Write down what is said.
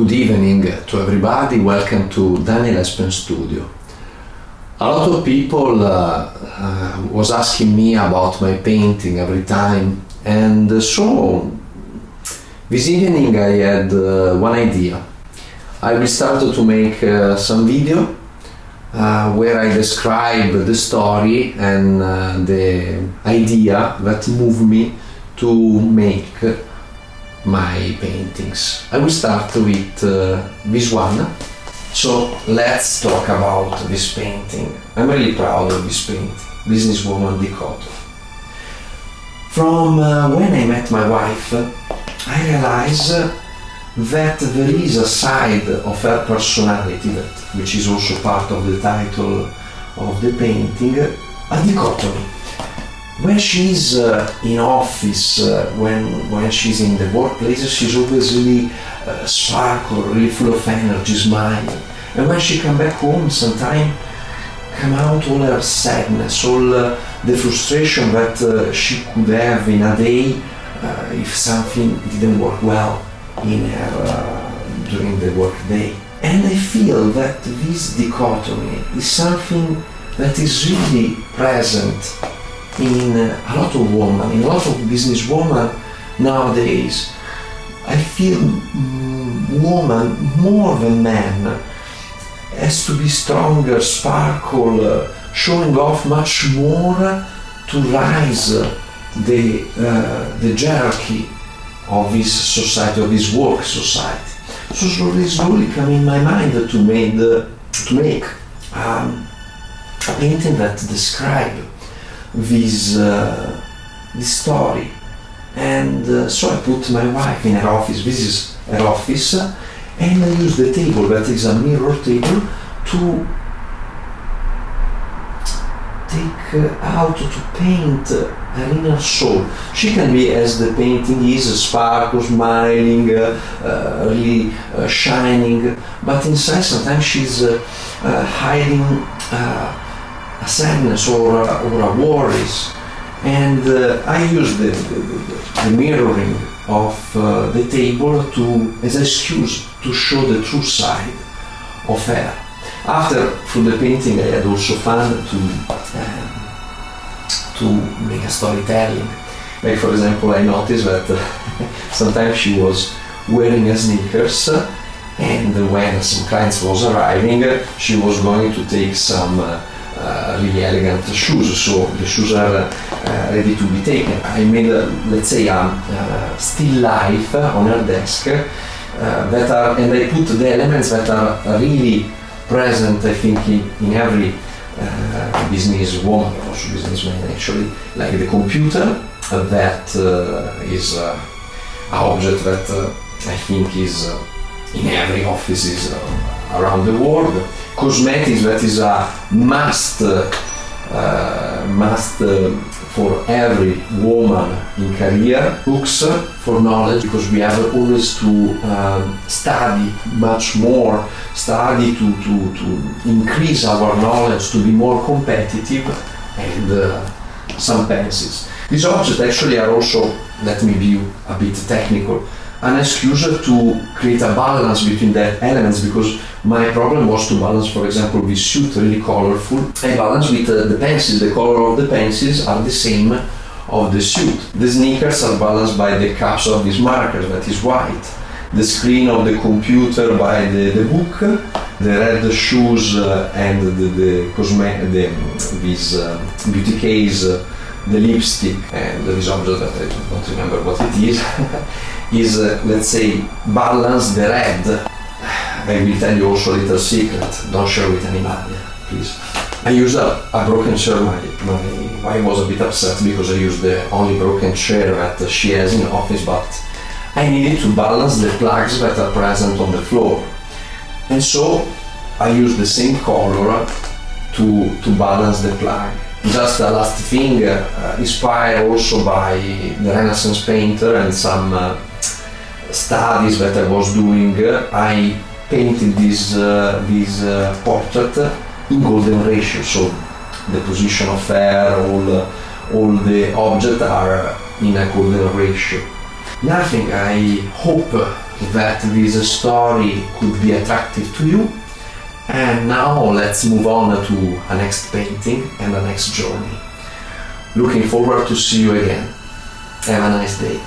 Good evening to everybody, welcome to Daniel Espen studio. A lot of people was asking me about my painting every time, and so this evening I had one idea. I will start to make some video where I describe the story and the idea that moved me to make my paintings. I will start with this one. So let's talk about this painting. I'm really proud of this painting, Businesswoman Dichotomy. From when I met my wife, I realized that there is a side of her personality, which is also part of the title of the painting, a dichotomy. When she's in office, when she's in the workplace, she's always really sparkle, really full of energy, smile. And when she come back home, sometimes come out all her sadness, all the frustration that she could have in a day if something didn't work well in her during the work day. And I feel that this dichotomy is something that is really present in a lot of women, in a lot of businesswomen nowadays. I feel woman more than man has to be stronger, sparkle, showing off much more to rise the hierarchy of this society, of this work society. So slowly come in my mind to make a painting that describe this story. And so I put my wife in her office. This is her office, and I use the table that is a mirror table to take out, to paint her inner soul. She can be, as the painting is, sparkle, smiling, really shining, but inside sometimes she's hiding a sadness or a worries. And I use the mirroring of the table as an excuse to show the true side of her. After, through the painting, I had also fun to make a storytelling. Like, for example, I noticed that sometimes she was wearing a sneakers, and when some clients was arriving, she was going to take some really elegant shoes, so the shoes are ready to be taken. I made, let's say, a still life on her desk that are, and I put the elements that are really present, I think, in every business woman, also businessman actually, like the computer, that is an object that I think is in every office around the world. Cosmetics, that is a must for every woman in career. Books for knowledge, because we have always to study much more, study to increase our knowledge, to be more competitive, and some pencils. These objects actually are also, let me be a bit technical, an excuse to create a balance between the elements, because my problem was to balance, for example, this suit, really colorful. I balance with the pencils. The color of the pencils are the same of the suit. The sneakers are balanced by the caps of these markers, that is white. The screen of the computer by the book. The red shoes and this beauty case, the lipstick, and this object that I don't remember what it is let's say, balance the red. I will tell you also a little secret, don't share with anybody, please. I used a broken chair. My wife was a bit upset because I used the only broken chair that she has in the office, but I needed to balance the plugs that are present on the floor. And so I used the same color to balance the plug. Just a last thing, inspired also by the Renaissance painter and some studies that I was doing, I painted this portrait in golden ratio. So the position of hair, all the objects are in a golden ratio. Nothing I hope that this story could be attractive to you. And now let's move on to a next painting and a next journey. Looking forward to see you again. Have a nice day.